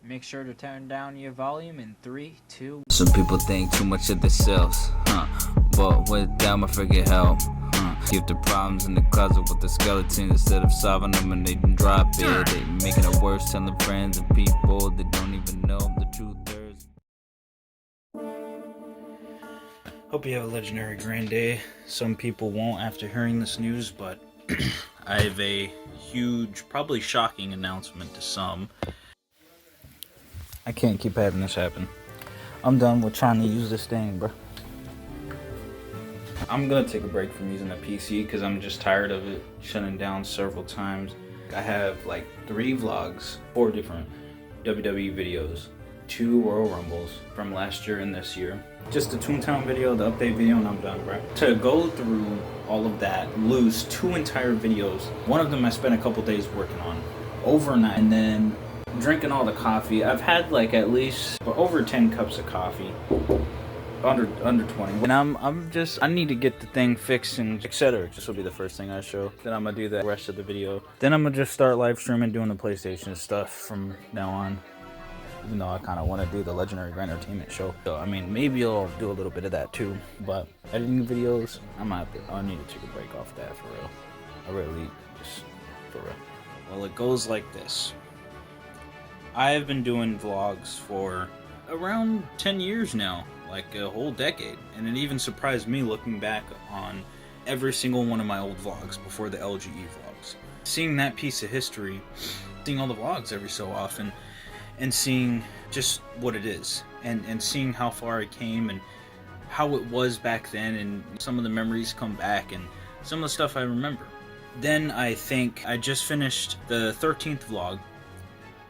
Make sure to turn down your volume in 3, 2. Some people think too much of themselves, but with them I forget help, Keep the problems in the closet with the skeleton instead of solving them, and they drop it. They making it worse, telling friends and people they don't even know the truth. Hope you have a legendary grand day. Some people won't after hearing this news, but I have a huge, probably shocking announcement to some. I can't keep having this happen. I'm done with trying to use this thing, bro. I'm gonna take a break from using the PC because I'm just tired of it shutting down several times. I have like 3 vlogs, 4 different WWE videos, 2 Royal Rumbles from last year and this year. Just the Toontown video, the update video, and I'm done, bro. To go through all of that, lose 2 entire videos. One of them I spent a couple days working on overnight, and then drinking all the coffee. I've had like at least over 10 cups of coffee. Under 20. And I need to get the thing fixed and etc. This will be the first thing I show. Then I'm gonna do the rest of the video. Then I'm gonna just start live streaming doing the PlayStation stuff from now on. Even though I kind of want to do the Legendary Grand Entertainment show. So, I mean, maybe I'll do a little bit of that too. But editing videos, I need to take a break off that for real. I really, just for real. Well, it goes like this. I have been doing vlogs for around 10 years now. Like a whole decade. And it even surprised me looking back on every single one of my old vlogs before the LGE vlogs. Seeing that piece of history, seeing all the vlogs every so often, and seeing just what it is, and seeing how far it came and how it was back then, and some of the memories come back and some of the stuff I remember. Then I think I just finished the 13th vlog,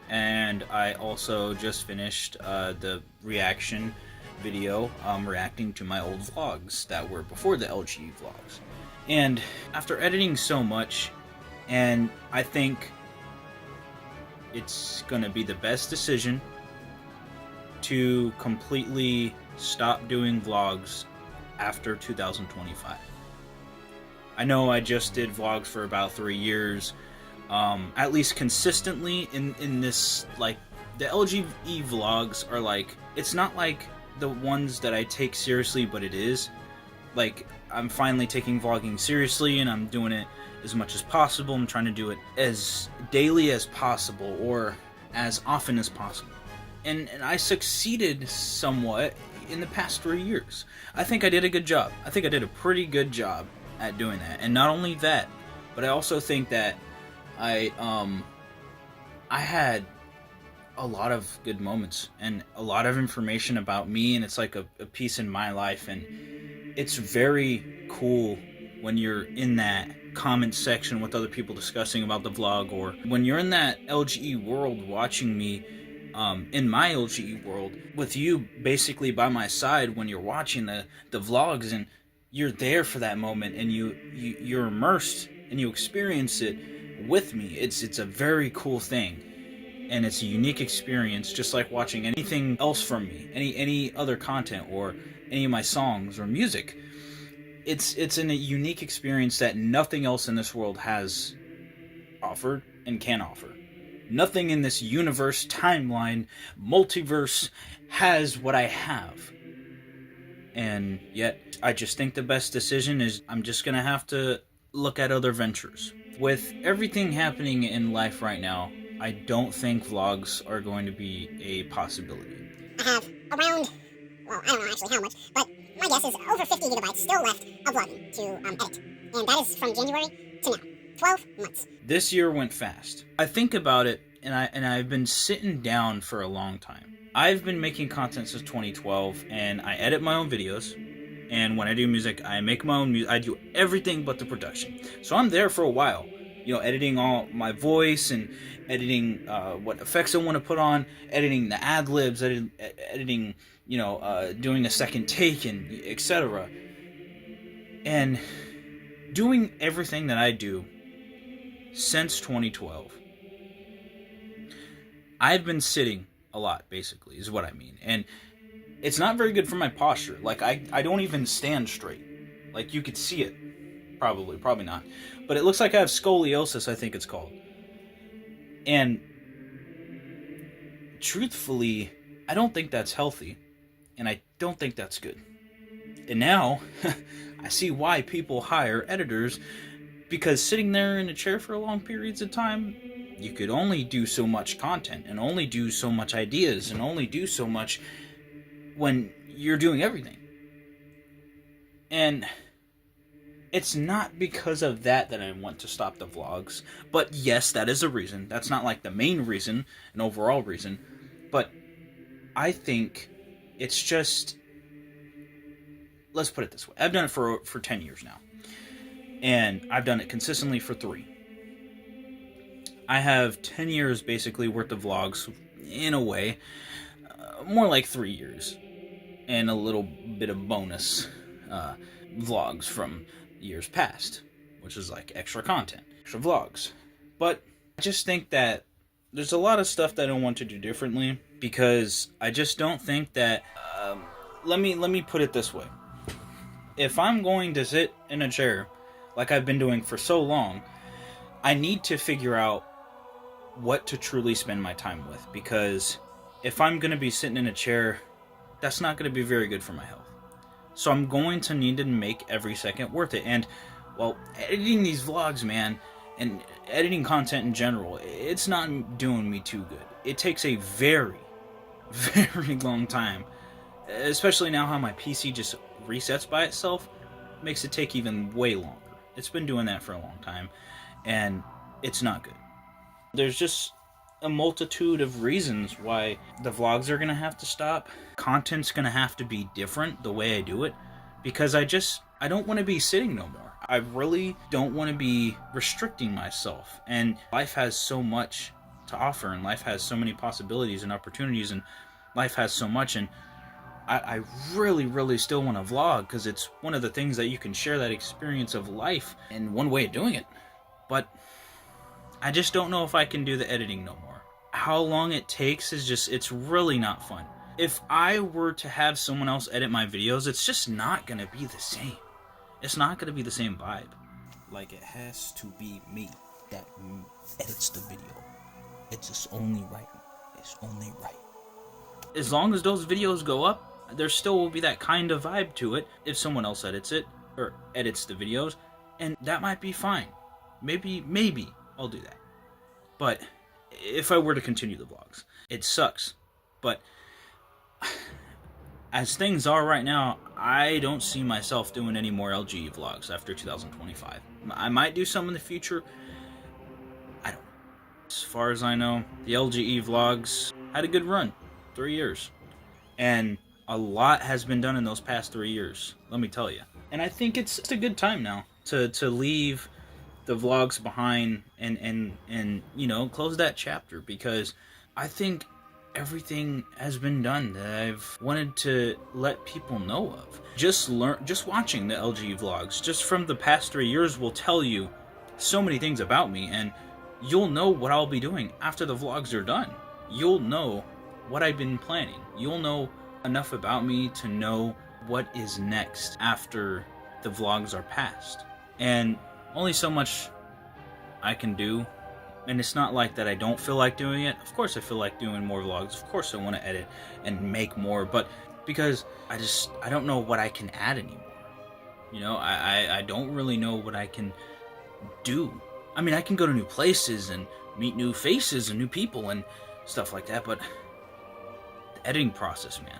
and I also just finished the reaction video reacting to my old vlogs that were before the LGE vlogs. And after editing so much, and I think it's gonna be the best decision to completely stop doing vlogs after 2025. I know I just did vlogs for about 3 years, at least consistently in this, like, the LGE vlogs are like, it's not like the ones that I take seriously, but it is. Like, I'm finally taking vlogging seriously, and I'm doing it as much as possible. I'm trying to do it as daily as possible, or as often as possible. And I succeeded somewhat in the past 3 years. I think I did a good job. I think I did a pretty good job at doing that. And not only that, but I also think that I had a lot of good moments and a lot of information about me, and it's like a piece in my life, and it's very cool when you're in that comment section with other people discussing about the vlog, or when you're in that LGE world watching me in my LGE world with you basically by my side when you're watching the vlogs, and you're there for that moment, and you're immersed and you experience it with me. It's a very cool thing. And it's a unique experience, just like watching anything else from me, any other content, or any of my songs or music. It's a unique experience that nothing else in this world has offered and can offer. Nothing in this universe, timeline, multiverse has what I have. And yet, I just think the best decision is I'm just gonna have to look at other ventures. With everything happening in life right now, I don't think vlogs are going to be a possibility. I have around, well, I don't know actually how much, but my guess is over 50 gigabytes still left of vlogging to edit. And that is from January to now. 12 months. This year went fast. I think about it, and I've been sitting down for a long time. I've been making content since 2012, and I edit my own videos. And when I do music, I make my own music. I do everything but the production. So I'm there for a while, editing all my voice, and editing what effects I want to put on, editing the ad-libs, editing, doing a second take, and etc. And doing everything that I do since 2012. I've been sitting a lot, basically, is what I mean. And it's not very good for my posture. Like, I don't even stand straight. Like, you could see it. Probably not. But it looks like I have scoliosis, I think it's called. And truthfully, I don't think that's healthy, and I don't think that's good. And now, I see why people hire editors, because sitting there in a chair for long periods of time, you could only do so much content, and only do so much ideas, and only do so much when you're doing everything. And it's not because of that I want to stop the vlogs. But yes, that is a reason. That's not like the main reason, an overall reason. But I think it's just... Let's put it this way. I've done it for 10 years now. And I've done it consistently for 3. I have 10 years basically worth of vlogs, in a way. More like 3 years. And a little bit of bonus vlogs from years past, which is like extra content, extra vlogs. But I just think that there's a lot of stuff that I want to do differently, because I just don't think that let me put it this way. If I'm going to sit in a chair like I've been doing for so long, I need to figure out what to truly spend my time with, because if I'm going to be sitting in a chair, that's not going to be very good for my health. So I'm going to need to make every second worth it. And, well, editing these vlogs, man, and editing content in general, it's not doing me too good. It takes a very, very long time. Especially now how my PC just resets by itself, makes it take even way longer. It's been doing that for a long time, and it's not good. There's just a multitude of reasons why the vlogs are gonna have to stop. Content's gonna have to be different the way I do it, because I don't want to be sitting no more. I really don't want to be restricting myself, and life has so much to offer, and life has so many possibilities and opportunities, and life has so much, and I really, really still want to vlog, because it's one of the things that you can share that experience of life, and one way of doing it. But I just don't know if I can do the editing no more. How long it takes is just, it's really not fun. If I were to have someone else edit my videos, it's just not going to be the same. It's not going to be the same vibe. Like, it has to be me that edits the video. It's just only right. It's only right. As long as those videos go up, there still will be that kind of vibe to it if someone else edits it, or edits the videos, and that might be fine. Maybe I'll do that. But if I were to continue the vlogs, it sucks. But as things are right now, I don't see myself doing any more LGE vlogs after 2025. I might do some in the future. I don't know. As far as I know, the LGE vlogs had a good run. 3 years. And a lot has been done in those past 3 years, let me tell you. And I think it's a good time now to leave the vlogs behind and you know, close that chapter, because I think everything has been done that I've wanted to let people know of. Just watching the LGE vlogs, just from the past 3 years, will tell you so many things about me, and you'll know what I'll be doing after the vlogs are done. You'll know what I've been planning. You'll know enough about me to know what is next after the vlogs are past. And only so much I can do. And it's not like that I don't feel like doing it. Of course I feel like doing more vlogs. Of course I want to edit and make more, but because I don't know what I can add anymore. You know, I don't really know what I can do. I mean, I can go to new places and meet new faces and new people and stuff like that, but editing process, man.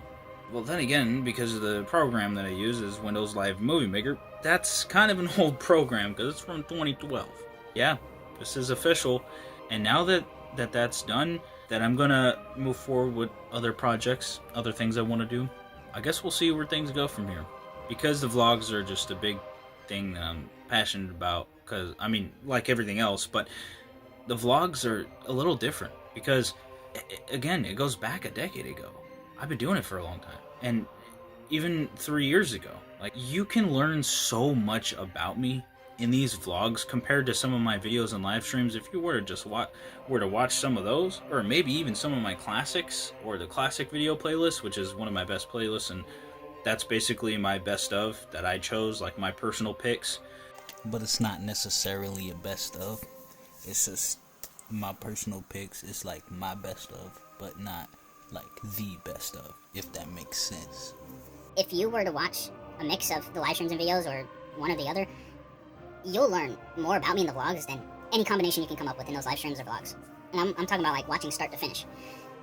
Well, then again, because of the program that I use is Windows Live Movie Maker, that's kind of an old program because it's from 2012. Yeah, this is official. And now that that's done, that I'm gonna move forward with other projects, other things I want to do, I guess we'll see where things go from here. Because the vlogs are just a big thing that I'm passionate about, because, I mean, like everything else, but the vlogs are a little different because, again, it goes back a decade ago. I've been doing it for a long time. And even 3 years ago. Like, you can learn so much about me in these vlogs compared to some of my videos and live streams. If you were to just watch some of those, or maybe even some of my classics, or the classic video playlist, which is one of my best playlists, and that's basically my best of that I chose, like my personal picks. But it's not necessarily a best of. It's just my personal picks. It's like my best of. but not like the best of, if that makes sense. If you were to watch a mix of the live streams and videos or one or the other, you'll learn more about me in the vlogs than any combination you can come up with in those live streams or vlogs. And I'm talking about like watching start to finish,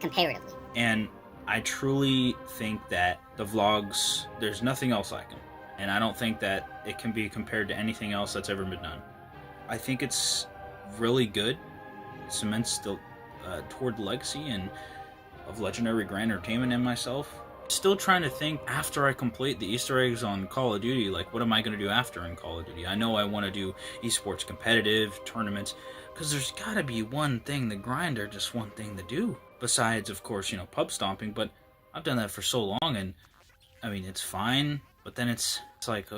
comparatively. And I truly think that the vlogs, there's nothing else like them. And I don't think that it can be compared to anything else that's ever been done. I think it's really good. It cements the toward the legacy and of Legendary Grand Entertainment and myself. Still trying to think after I complete the Easter eggs on Call of Duty, like what am I going to do after in Call of Duty? I know I want to do esports competitive tournaments, because there's got to be one thing, the grind, or just one thing to do. Besides, of course, pub stomping, but I've done that for so long, and I mean, it's fine, but then it's like,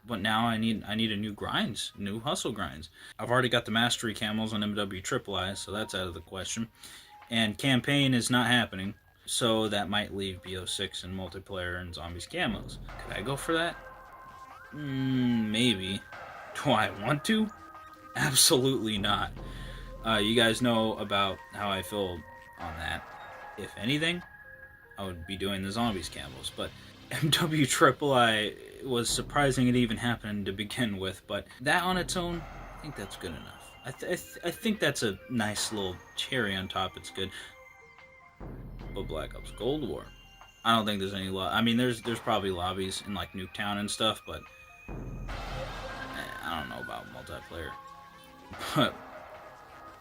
but now I need a new grinds, new hustle grinds. I've already got the mastery camos on MWIII, so that's out of the question. And campaign is not happening, so that might leave BO6 and multiplayer and zombies camos. Could I go for that? Maybe. Do I want to? Absolutely not. You guys know about how I feel on that. If anything, I would be doing the zombies camos, but MWIII was surprising it even happened to begin with, but that on its own, I think that's good enough. I think that's a nice little cherry on top. It's good. But Black Ops Cold War, I don't think there's any I mean, there's probably lobbies in like Nuketown and stuff, but I don't know about multiplayer. But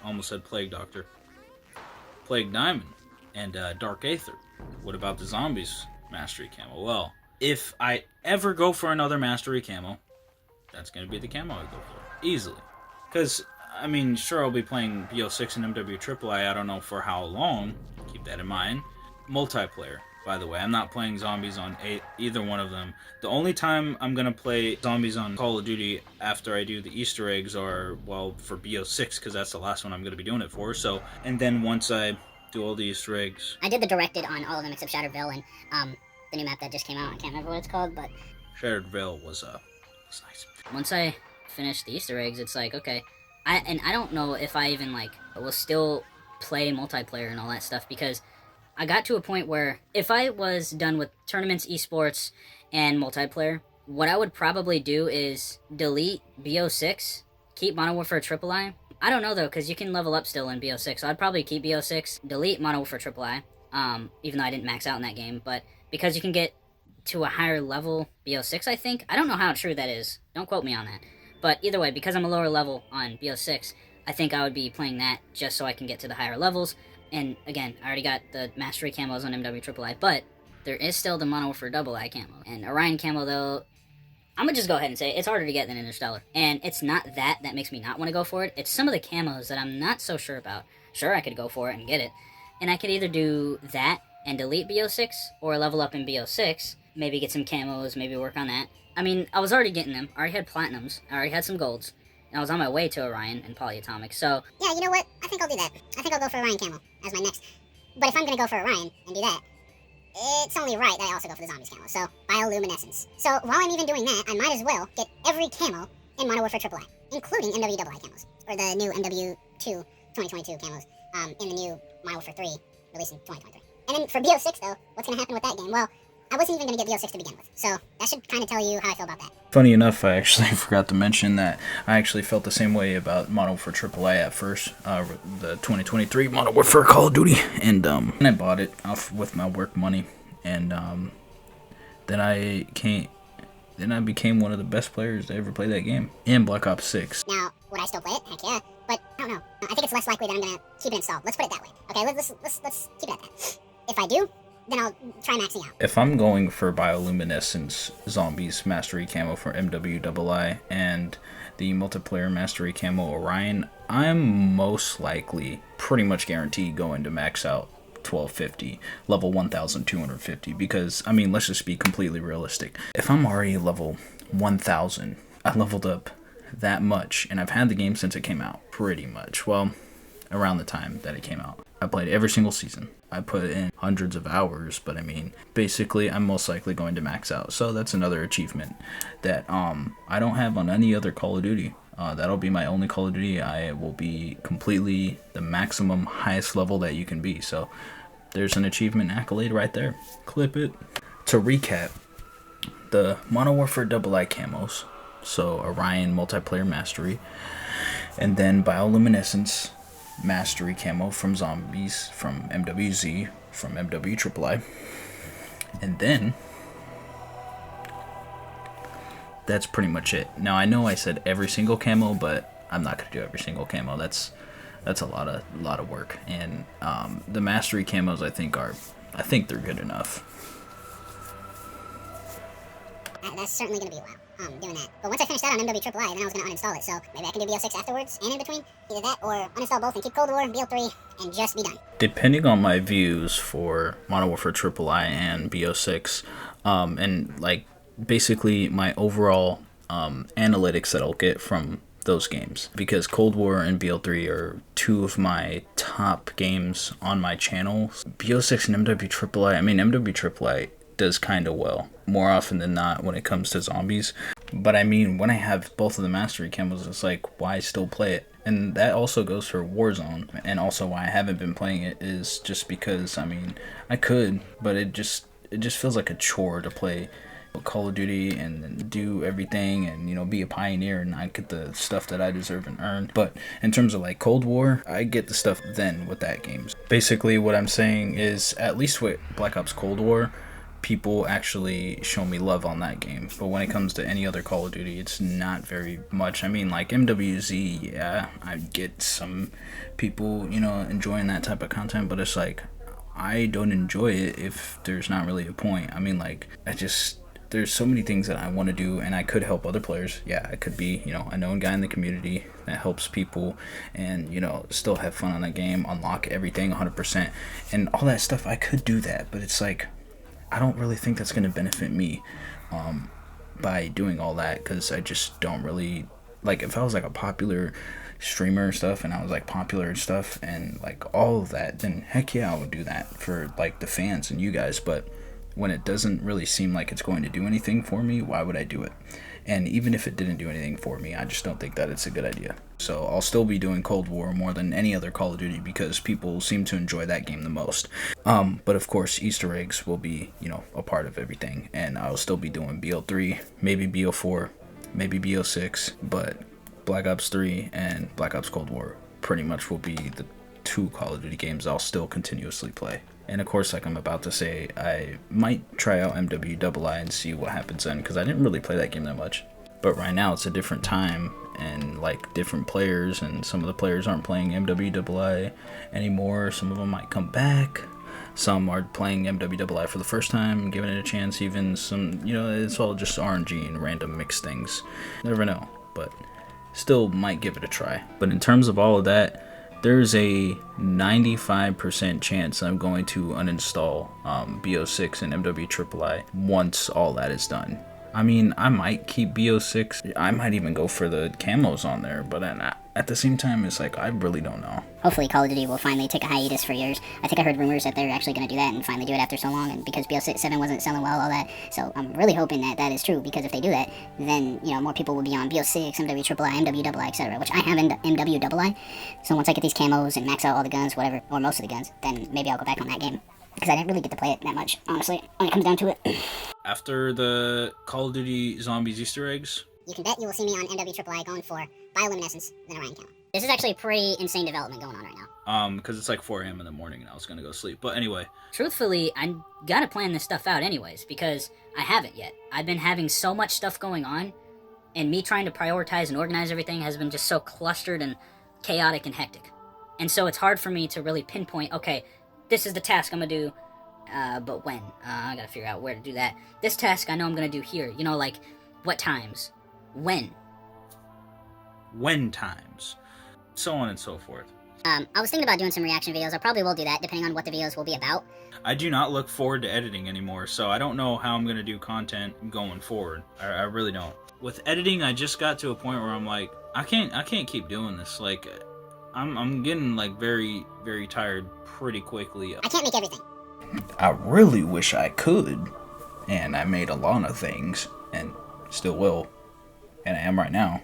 I almost said Plague Doctor, Plague Diamond, and Dark Aether. What about the zombies mastery camo? Well, if I ever go for another mastery camo, that's gonna be the camo I go for easily. Because I mean, sure, I'll be playing BO6 and MWIII. I don't know for how long. Keep that in mind. Multiplayer, by the way. I'm not playing zombies on either one of them. The only time I'm going to play zombies on Call of Duty after I do the Easter eggs are, well, for BO6, because that's the last one I'm going to be doing it for. So, and then once I do all the Easter eggs... I did the directed on all of them except Shattered Veil and the new map that just came out. I can't remember what it's called, but... Shattered Veil was nice. Once I finish the Easter eggs, it's like, okay... I don't know if I even, like, will still play multiplayer and all that stuff, because I got to a point where if I was done with tournaments, esports, and multiplayer, what I would probably do is delete BO6, keep Modern Warfare III. I don't know, though, because you can level up still in BO6, so I'd probably keep BO6, delete Modern Warfare III, even though I didn't max out in that game, but because you can get to a higher level BO6, I think. I don't know how true that is. Don't quote me on that. But either way, because I'm a lower level on BO6, I think I would be playing that just so I can get to the higher levels. And again, I already got the Mastery camos on MWIII, but there is still the Modern Warfare II camo. And Orion camo, though, I'm going to just go ahead and say it's harder to get than Interstellar. And it's not that makes me not want to go for it. It's some of the camos that I'm not so sure about. Sure, I could go for it and get it. And I could either do that and delete BO6, or level up in BO6, maybe get some camos, maybe work on that. I mean, I was already getting them. I already had platinums. I already had some golds. And I was on my way to Orion and Polyatomic, so... Yeah, you know what? I think I'll do that. I think I'll go for Orion camo as my next. But if I'm gonna go for Orion and do that, it's only right that I also go for the Zombies camo. So, bioluminescence. So, while I'm even doing that, I might as well get every camo in Modern Warfare III, including MWII camos. Or the new MW2 2022 camos in the new Modern Warfare 3, released in 2023. And then for BO6, though, what's gonna happen with that game? Well, I wasn't even going to get BO6 to begin with, so that should kind of tell you how I feel about that. Funny enough, I actually forgot to mention that I actually felt the same way about Modern Warfare AAA at first, the 2023 Modern Warfare Call of Duty, and I bought it off with my work money, and then I became one of the best players to ever play that game in Black Ops 6. Now, would I still play it? Heck yeah, but I don't know. I think it's less likely that I'm going to keep it installed. Let's put it that way. Okay, let's keep it at that. If I do, then I'll try maxing out. If I'm going for Bioluminescence Zombies Mastery Camo for MWII and the Multiplayer Mastery Camo Orion, I'm most likely pretty much guaranteed going to max out 1250, level 1250, because, I mean, let's just be completely realistic. If I'm already level 1000, I leveled up that much, and I've had the game since it came out, pretty much. Well, around the time that it came out. I played every single season. I put in hundreds of hours, but I mean, basically, I'm most likely going to max out. So that's another achievement that I don't have on any other Call of Duty. That'll be my only Call of Duty. I will be completely the maximum highest level that you can be. So there's an achievement accolade right there. Clip it. To recap, the Modern Warfare II camos, so Orion Multiplayer Mastery, and then Bioluminescence Mastery camo from Zombies, from MWZ, from MWIII, and then that's pretty much it. Now I know I said every single camo, but I'm not gonna do every single camo. That's a lot of work, and the Mastery camos I think they're good enough. That's certainly going to be a while, doing that. But once I finish that on MWIII, then I was going to uninstall it, so maybe I can do BO6 afterwards, and in between, either that, or uninstall both and keep Cold War and BO3, and just be done. Depending on my views for Modern Warfare III and BO6, and like basically my overall analytics that I'll get from those games, because Cold War and BO3 are two of my top games on my channel. BO6 and MWIII, I mean MWIII does kind of well more often than not when it comes to zombies, but I mean when I have both of the Mastery camos, it's like, why still play it? And that also goes for Warzone, and also why I haven't been playing it is just because, I mean, I could, but it just feels like a chore to play Call of Duty and do everything and, you know, be a pioneer and not get the stuff that I deserve and earn. But in terms of like Cold War, I get the stuff then with that game. Basically what I'm saying is, at least with Black Ops Cold War, people actually show me love on that game. But when it comes to any other Call of Duty, it's not very much. I mean, like MWZ, yeah, I get some people, you know, enjoying that type of content, but it's like, I don't enjoy it if there's not really a point. I mean, like, there's so many things that I want to do, and I could help other players. Yeah, I could be, you know, a known guy in the community that helps people and, you know, still have fun on that game, unlock everything 100%, and all that stuff. I could do that, but it's like, I don't really think that's going to benefit me by doing all that, because I just don't really, like, if I was like a popular streamer and stuff, and I was like popular and stuff, and like all of that, then heck yeah, I would do that for like the fans and you guys. But when it doesn't really seem like it's going to do anything for me, why would I do it? And even if it didn't do anything for me, I just don't think that it's a good idea. So I'll still be doing Cold War more than any other Call of Duty, because people seem to enjoy that game the most. But of course, Easter eggs will be, you know, a part of everything, and I'll still be doing BO3, maybe BO4, maybe BO6, but Black Ops 3 and Black Ops Cold War pretty much will be the two Call of Duty games I'll still continuously play. And of course, like I'm about to say, I might try out MWII and see what happens then, because I didn't really play that game that much. But right now it's a different time and like different players, and some of the players aren't playing MWII anymore. Some of them might come back. Some are playing MWII for the first time, giving it a chance. Even some, you know, it's all just RNG and random mixed things. Never know, but still might give it a try. But in terms of all of that, there's a 95% chance I'm going to uninstall BO6 and MWIII once all that is done. I mean, I might keep BO6. I might even go for the camos on there, but at the same time, it's like, I really don't know. Hopefully Call of Duty will finally take a hiatus for years. I think I heard rumors that they're actually going to do that and finally do it after so long, and because BO7 wasn't selling well, all that. So I'm really hoping that that is true, because if they do that, then, you know, more people will be on BO6, MWIII, MWII, etc., which I have MWII. So once I get these camos and max out all the guns, whatever, or most of the guns, then maybe I'll go back on that game, because I didn't really get to play it that much, honestly, when it comes down to it. After the Call of Duty Zombies Easter eggs, You can bet you will see me on MWIII going for Bioluminescence, then Orion camo. This is actually pretty insane development going on right now. because it's like 4 a.m. in the morning and I was gonna go sleep. But anyway, Truthfully, I gotta plan this stuff out anyways, because I haven't yet. I've been having so much stuff going on, and me trying to prioritize and organize everything has been just so clustered and chaotic and hectic. And so it's hard for me to really pinpoint, okay, this is the task I'm gonna do, but when? I gotta figure out where to do that. This task I know I'm gonna do here, you know, like, what times? When times, so on and so forth. I was thinking about doing some reaction videos. I probably will do that, depending on what the videos will be about. I do not look forward to editing anymore, so I don't know how I'm going to do content going forward. I really don't. With editing, I just got to a point where I'm like, I can't keep doing this. Like, I'm getting like very, very tired pretty quickly. I can't make everything. I really wish I could, and I made a lot of things, and still will, and I am right now.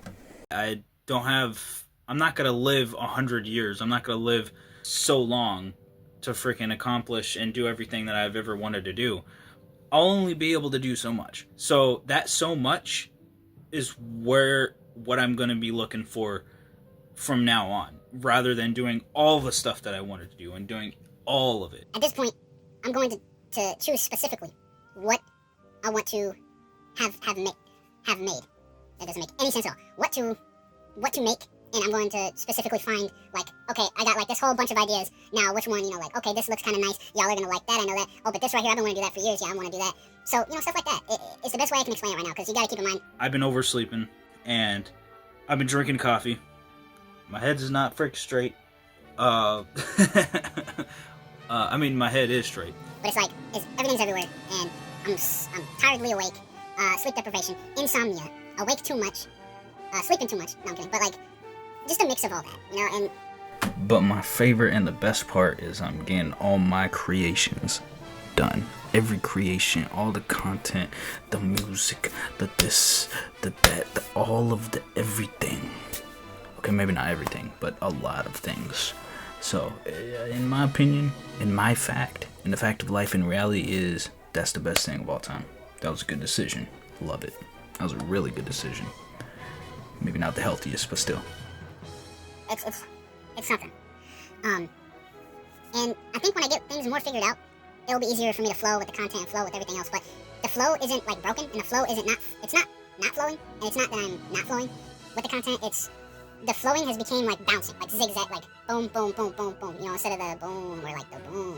I'm not gonna live 100 years. I'm not gonna live so long to freaking accomplish and do everything that I've ever wanted to do. I'll only be able to do so much. So that so much is what I'm going to be looking for from now on, rather than doing all the stuff that I wanted to do and doing all of it. At this point, I'm going to choose specifically what I want to have made. That doesn't make any sense at all. What to make, and I'm going to specifically find, like, okay, I got like this whole bunch of ideas. Now, which one, like, okay, this looks kind of nice. Y'all are gonna like that. I know that. Oh, but this right here, I've been wanting to do that for years. Yeah, I want to do that. So, stuff like that. It's the best way I can explain it right now, because you gotta keep in mind. I've been oversleeping, and I've been drinking coffee. My head's not frick straight. I mean, my head is straight. But it's like, everything's everywhere, and I'm tiredly awake, sleep deprivation, insomnia, awake too much, sleeping too much. No, I'm kidding. But like, just a mix of all that, and... But my favorite and the best part is I'm getting all my creations done. Every creation, all the content, the music, the this, the that, all of the everything. Okay, maybe not everything, but a lot of things. So, in my opinion, in the fact of life in reality is, that's the best thing of all time. That was a good decision. Love it. That was a really good decision. Maybe not the healthiest, but still. It's something. And I think when I get things more figured out, it'll be easier for me to flow with the content and flow with everything else. But the flow isn't like broken, and the flow isn't it's not flowing, and it's not that I'm not flowing with the content. It's the flowing has become like bouncing, like zigzag, like boom, boom, boom, boom, boom. Instead of the boom or like the boom.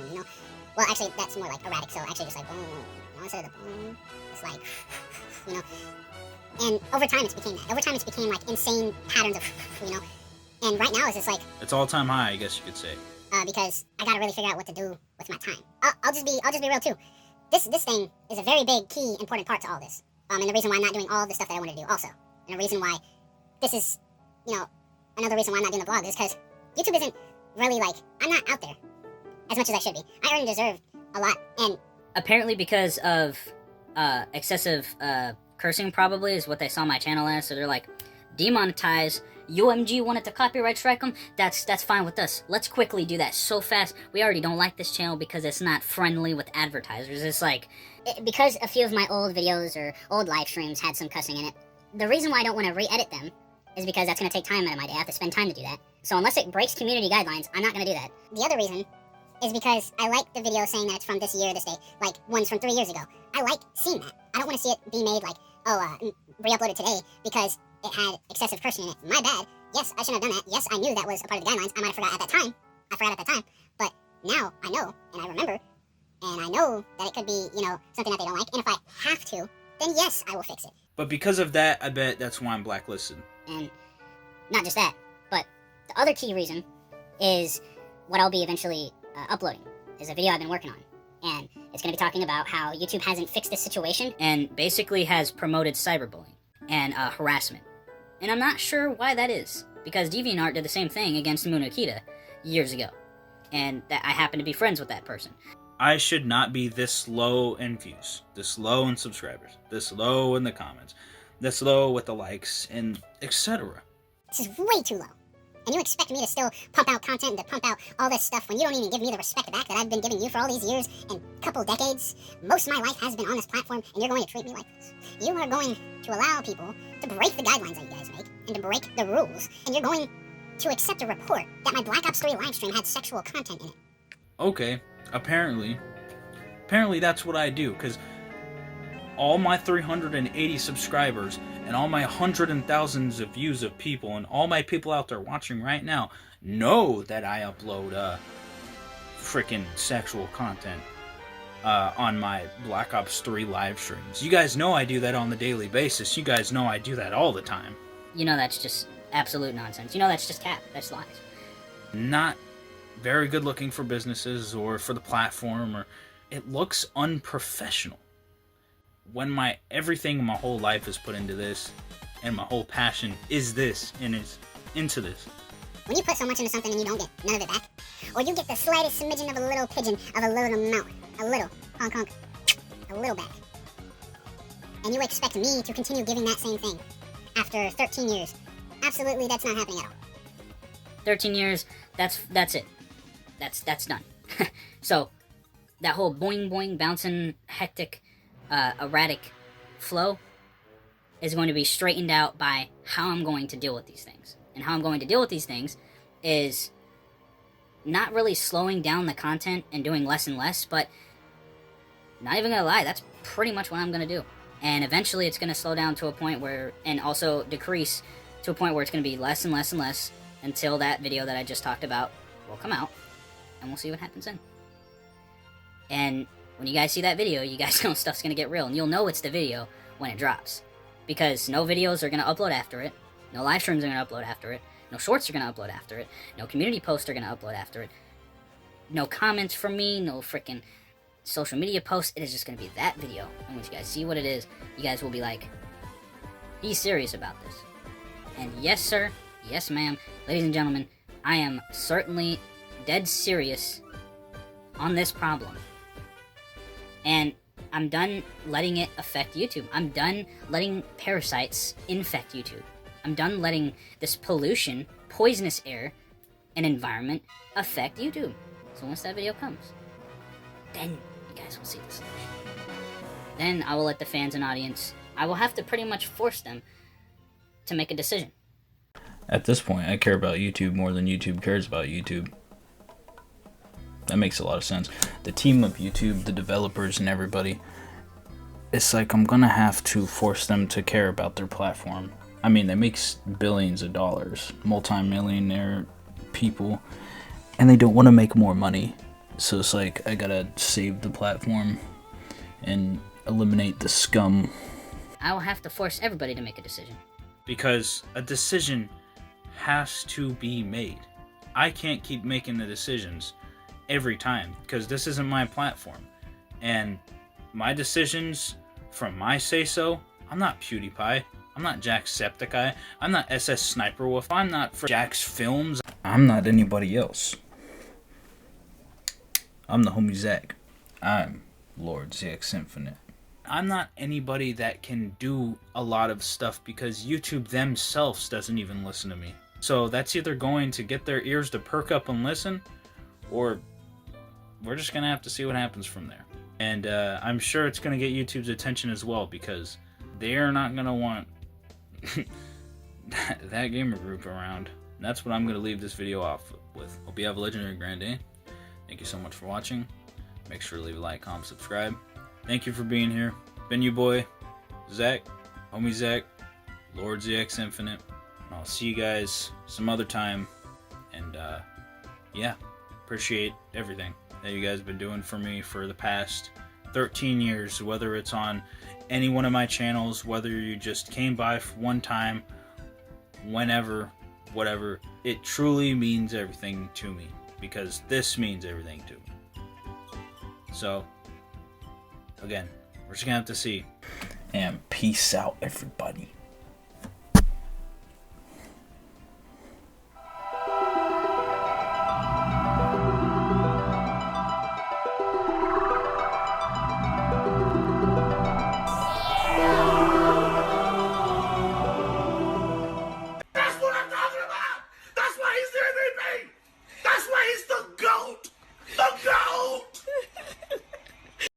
Well, actually, that's more like erratic. So actually, just like boom. Instead of the boom, it's like And over time, it's became that. Over time, it's became like insane patterns of And right now, it's just like it's all time high, I guess you could say. Because I gotta really figure out what to do with my time. I'll just be real too. This thing is a very big, key, important part to all this. And the reason why I'm not doing all the stuff that I wanted to do also. And the reason why this is, another reason why I'm not doing the vlog is because YouTube isn't really like, I'm not out there as much as I should be. I already deserve a lot. And apparently because of excessive cursing probably is what they saw my channel as. So they're like, demonetize. UMG wanted to copyright strike them. That's fine with us. Let's quickly do that so fast. We already don't like this channel because it's not friendly with advertisers. It's like, because a few of my old videos or old live streams had some cussing in it. The reason why I don't want to re-edit them is because that's going to take time out of my day. I have to spend time to do that. So unless it breaks community guidelines, I'm not going to do that. The other reason is because I like the video saying that it's from this year, this day, like ones from 3 years ago. I like seeing that. I don't want to see it be made like, re-uploaded today because it had excessive cursing in it. My bad. Yes, I shouldn't have done that. Yes, I knew that was a part of the guidelines. I might have forgot at that time. But now I know, and I remember, and I know that it could be, something that they don't like. And if I have to, then yes, I will fix it. But because of that, I bet that's why I'm blacklisted. And not just that, but the other key reason is what I'll be eventually uploading is a video I've been working on. And it's going to be talking about how YouTube hasn't fixed this situation. And basically has promoted cyberbullying and harassment. And I'm not sure why that is, because DeviantArt did the same thing against Munakita years ago. And that I happen to be friends with that person. I should not be this low in views, this low in subscribers, this low in the comments, this low with the likes, and etc. This is way too low. And you expect me to still pump out content and to pump out all this stuff when you don't even give me the respect back that I've been giving you for all these years and couple decades? Most of my life has been on this platform, and you're going to treat me like this. You are going to allow people to break the guidelines that you guys make and to break the rules, and you're going to accept a report that my Black Ops 3 livestream had sexual content in it. Okay, apparently that's what I do, because all my 380 subscribers and all my hundreds and thousands of views of people and all my people out there watching right now know that I upload freaking sexual content on my Black Ops 3 live streams. You guys know I do that on the daily basis. You guys know I do that all the time. That's just absolute nonsense. That's just cap. That's lies. Not very good looking for businesses or for the platform, or it looks unprofessional. When my everything, my whole life is put into this, and my whole passion is this, and is into this. When you put so much into something and you don't get none of it back, or you get the slightest smidgen of a little pigeon of a little amount, a little, honk honk, a little back, and you expect me to continue giving that same thing after 13 years, absolutely that's not happening at all. 13 years, that's it. That's done. So that whole boing boing, bouncing, hectic, erratic flow is going to be straightened out by how I'm going to deal with these things. And how I'm going to deal with these things is not really slowing down the content and doing less and less, but not even gonna lie, that's pretty much what I'm gonna do. And eventually it's gonna slow down to a point where, and also decrease to a point where it's gonna be less and less and less until that video that I just talked about will come out, and we'll see what happens then. And when you guys see that video, you guys know stuff's gonna get real, and you'll know it's the video when it drops. Because no videos are gonna upload after it, no live streams are gonna upload after it, no shorts are gonna upload after it, no community posts are gonna upload after it, no comments from me, no freaking social media posts. It is just gonna be that video. And once you guys see what it is, you guys will be like, he's serious about this. And yes, sir, yes, ma'am, ladies and gentlemen, I am certainly dead serious on this problem. And I'm done letting it affect YouTube. I'm done letting parasites infect YouTube. I'm done letting this pollution, poisonous air, and environment affect YouTube. So once that video comes, then you guys will see the solution. Then I will let the fans and audience, I will have to pretty much force them to make a decision. At this point, I care about YouTube more than YouTube cares about YouTube. That makes a lot of sense. The team of YouTube, the developers, and everybody, it's like I'm gonna have to force them to care about their platform. I mean, they make billions of dollars, multi-millionaire people, and they don't want to make more money. So it's like, I gotta save the platform and eliminate the scum. I will have to force everybody to make a decision. Because a decision has to be made. I can't keep making the decisions every time, because this isn't my platform. And my decisions from my say-so, I'm not PewDiePie. I'm not Jacksepticeye. I'm not SS Sniper Wolf. I'm not Jack's Films. I'm not anybody else. I'm the homie Zach. I'm Lord ZXinfinite. I'm not anybody that can do a lot of stuff because YouTube themselves doesn't even listen to me. So that's either going to get their ears to perk up and listen, or we're just going to have to see what happens from there. And I'm sure it's going to get YouTube's attention as well, because they're not going to want that gamer group around. And that's what I'm going to leave this video off with. Hope you have a legendary grand day. Thank you so much for watching. Make sure to leave a like, comment, subscribe. Thank you for being here. Been you boy, Zach, homie Zach, Lord ZXinfinite. And I'll see you guys some other time. And yeah, appreciate everything that you guys have been doing for me for the past 13 years, whether it's on any one of my channels, whether you just came by for one time, whenever, whatever. It truly means everything to me, because this means everything to me. So, again, we're just gonna have to see. And peace out, everybody.